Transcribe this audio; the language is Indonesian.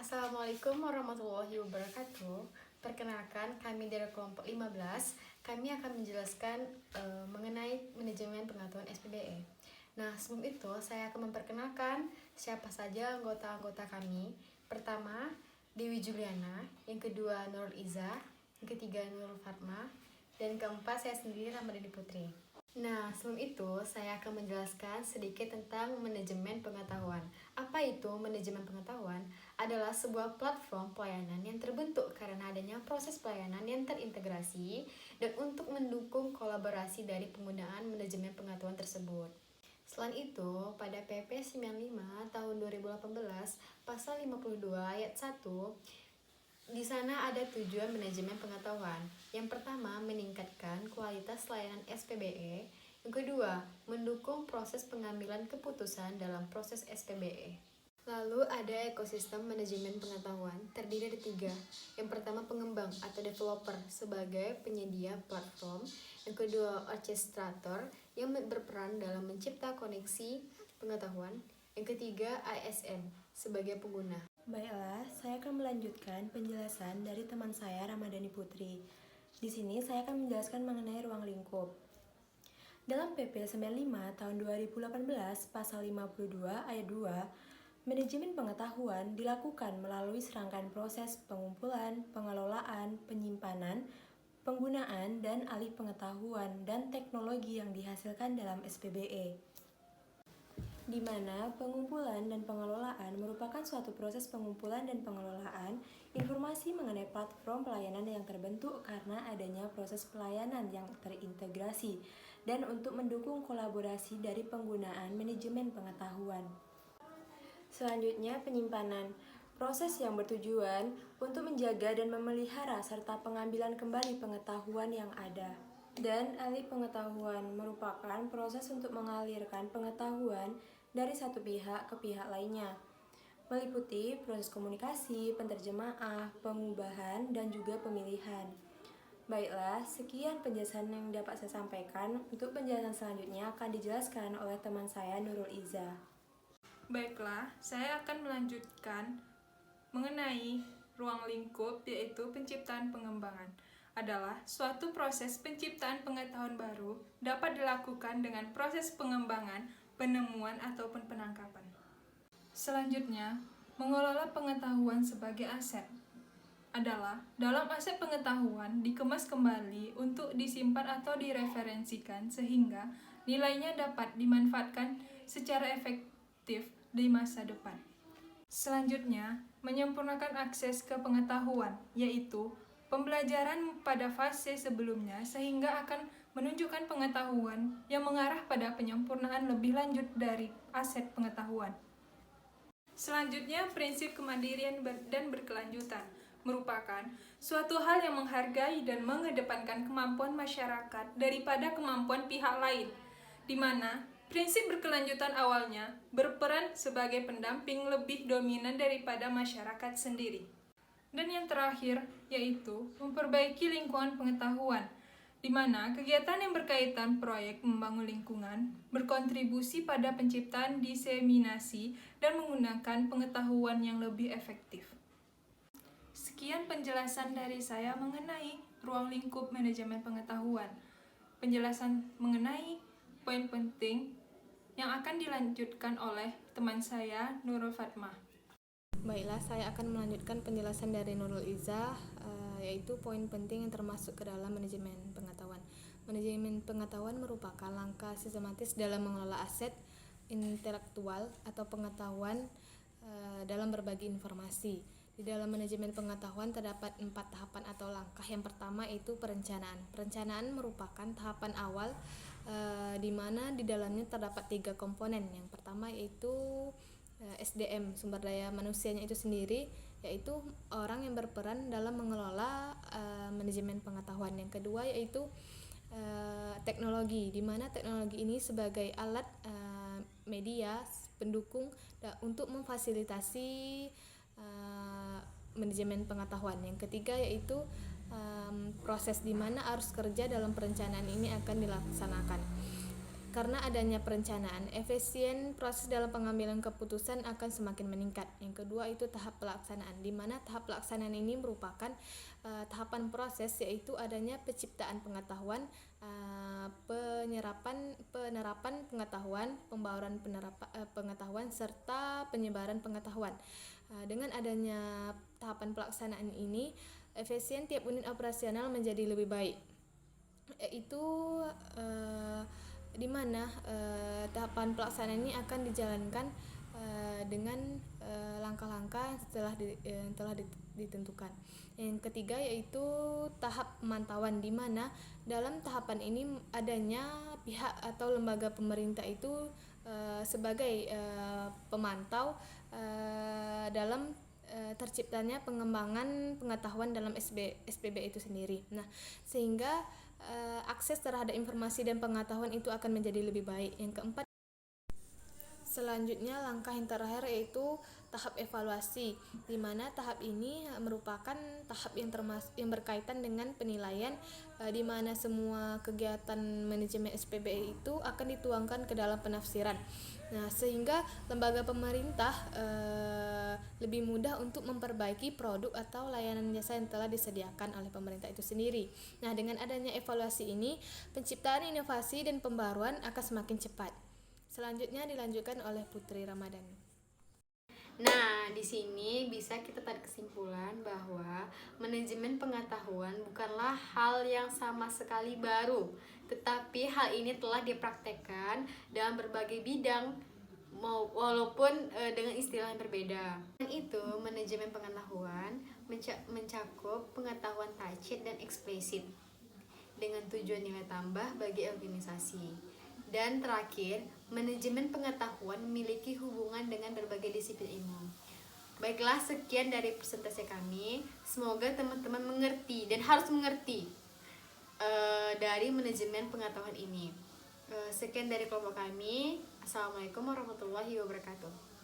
Assalamualaikum warahmatullahi wabarakatuh. Perkenalkan, kami dari kelompok 15. Kami akan menjelaskan mengenai manajemen pengetahuan SPBE. Nah, sebelum itu saya akan memperkenalkan siapa saja anggota-anggota kami. Pertama, Dewi Juliana, yang kedua Nurul Iza, yang ketiga Nurul Fatma, dan keempat saya sendiri Ramadhani Putri. Nah, sebelum itu saya akan menjelaskan sedikit tentang manajemen pengetahuan. Apa itu manajemen pengetahuan? Adalah sebuah platform pelayanan yang terbentuk karena adanya proses pelayanan yang terintegrasi dan untuk mendukung kolaborasi dari penggunaan manajemen pengetahuan tersebut. Selain itu, pada PP 95 tahun 2018, pasal 52 ayat 1, di sana ada tujuan manajemen pengetahuan. Yang pertama, meningkatkan kualitas layanan SPBE. Yang kedua, mendukung proses pengambilan keputusan dalam proses SPBE. Lalu ada ekosistem manajemen pengetahuan, terdiri dari 3. Yang pertama, pengembang atau developer sebagai penyedia platform. Yang kedua, orchestrator yang berperan dalam mencipta koneksi pengetahuan. Yang ketiga, ASN sebagai pengguna. Baiklah, saya akan melanjutkan penjelasan dari teman saya Ramadhani Putri. Di sini saya akan menjelaskan mengenai ruang lingkup. Dalam PP 95 tahun 2018 pasal 52 ayat 2, manajemen pengetahuan dilakukan melalui serangkaian proses pengumpulan, pengelolaan, penyimpanan, penggunaan, dan alih pengetahuan dan teknologi yang dihasilkan dalam SPBE. Di mana pengumpulan dan pengelolaan merupakan suatu proses pengumpulan dan pengelolaan informasi mengenai platform pelayanan yang terbentuk karena adanya proses pelayanan yang terintegrasi dan untuk mendukung kolaborasi dari penggunaan manajemen pengetahuan. Selanjutnya, penyimpanan. Proses yang bertujuan untuk menjaga dan memelihara serta pengambilan kembali pengetahuan yang ada. Dan alih pengetahuan merupakan proses untuk mengalirkan pengetahuan dari satu pihak ke pihak lainnya, meliputi proses komunikasi, penterjemah, pengubahan, dan juga pemilihan. Baiklah, sekian penjelasan yang dapat saya sampaikan. Untuk penjelasan selanjutnya akan dijelaskan oleh teman saya Nurul Iza. Baiklah, saya akan melanjutkan mengenai ruang lingkup, yaitu penciptaan pengembangan. Adalah suatu proses penciptaan pengetahuan baru dapat dilakukan dengan proses pengembangan, penemuan, ataupun penangkapan. Selanjutnya, mengelola pengetahuan sebagai aset adalah dalam aset pengetahuan dikemas kembali untuk disimpan atau direferensikan sehingga nilainya dapat dimanfaatkan secara efektif di masa depan. Selanjutnya, menyempurnakan akses ke pengetahuan, yaitu pembelajaran pada fase sebelumnya sehingga akan menunjukkan pengetahuan yang mengarah pada penyempurnaan lebih lanjut dari aset pengetahuan. Selanjutnya, prinsip kemandirian dan berkelanjutan merupakan suatu hal yang menghargai dan mengedepankan kemampuan masyarakat daripada kemampuan pihak lain, di mana prinsip berkelanjutan awalnya berperan sebagai pendamping lebih dominan daripada masyarakat sendiri. Dan yang terakhir, yaitu memperbaiki lingkungan pengetahuan, di mana kegiatan yang berkaitan proyek membangun lingkungan berkontribusi pada penciptaan diseminasi dan menggunakan pengetahuan yang lebih efektif. Sekian penjelasan dari saya mengenai ruang lingkup manajemen pengetahuan. Penjelasan mengenai poin penting yang akan dilanjutkan oleh teman saya Nurul Fatma. Baiklah, saya akan melanjutkan penjelasan dari Nurul Iza, yaitu poin penting yang termasuk ke dalam manajemen pengetahuan. Manajemen pengetahuan merupakan langkah sistematis dalam mengelola aset intelektual atau pengetahuan dalam berbagi informasi. Di dalam manajemen pengetahuan terdapat 4 tahapan atau langkah. Yang pertama itu perencanaan. Perencanaan merupakan tahapan awal di mana di dalamnya terdapat 3 komponen. Yang pertama yaitu SDM, sumber daya manusianya itu sendiri, yaitu orang yang berperan dalam mengelola manajemen pengetahuan. Yang kedua yaitu teknologi, di mana teknologi ini sebagai alat media pendukung untuk memfasilitasi manajemen pengetahuan. Yang ketiga yaitu proses di mana arus kerja dalam perencanaan ini akan dilaksanakan. Karena adanya perencanaan, efisien proses dalam pengambilan keputusan akan semakin meningkat. Yang kedua itu tahap pelaksanaan, di mana tahap pelaksanaan ini merupakan tahapan proses, yaitu adanya penciptaan pengetahuan, penerapan pengetahuan, pembauran pengetahuan, serta penyebaran pengetahuan. Dengan adanya tahapan pelaksanaan ini, efisien tiap unit operasional menjadi lebih baik, yaitu di mana tahapan pelaksanaan ini akan dijalankan dengan langkah-langkah telah ditentukan. Yang ketiga yaitu tahap pemantauan, di mana dalam tahapan ini adanya pihak atau lembaga pemerintah itu sebagai pemantau dalam terciptanya pengembangan pengetahuan dalam SPB itu sendiri. Nah, sehingga akses terhadap informasi dan pengetahuan itu akan menjadi lebih baik. Yang keempat, selanjutnya langkah yang terakhir yaitu tahap evaluasi, di mana tahap ini merupakan tahap yang berkaitan dengan penilaian, di mana semua kegiatan manajemen SPBE itu akan dituangkan ke dalam penafsiran. Nah, sehingga lembaga pemerintah lebih mudah untuk memperbaiki produk atau layanan jasa yang telah disediakan oleh pemerintah itu sendiri. Nah, dengan adanya evaluasi ini, penciptaan inovasi dan pembaruan akan semakin cepat. Selanjutnya dilanjutkan oleh Putri Ramadhani. Nah, di sini bisa kita tarik kesimpulan bahwa manajemen pengetahuan bukanlah hal yang sama sekali baru, tetapi hal ini telah dipraktekkan dalam berbagai bidang, walaupun dengan istilah yang berbeda. Dan itu, manajemen pengetahuan mencakup pengetahuan tacit dan eksplisit dengan tujuan nilai tambah bagi organisasi. Dan terakhir, manajemen pengetahuan memiliki hubungan dengan berbagai disiplin ilmu. Baiklah, sekian dari presentasi kami. Semoga teman-teman mengerti dan harus mengerti dari manajemen pengetahuan ini. Sekian dari kelompok kami. Assalamualaikum warahmatullahi wabarakatuh.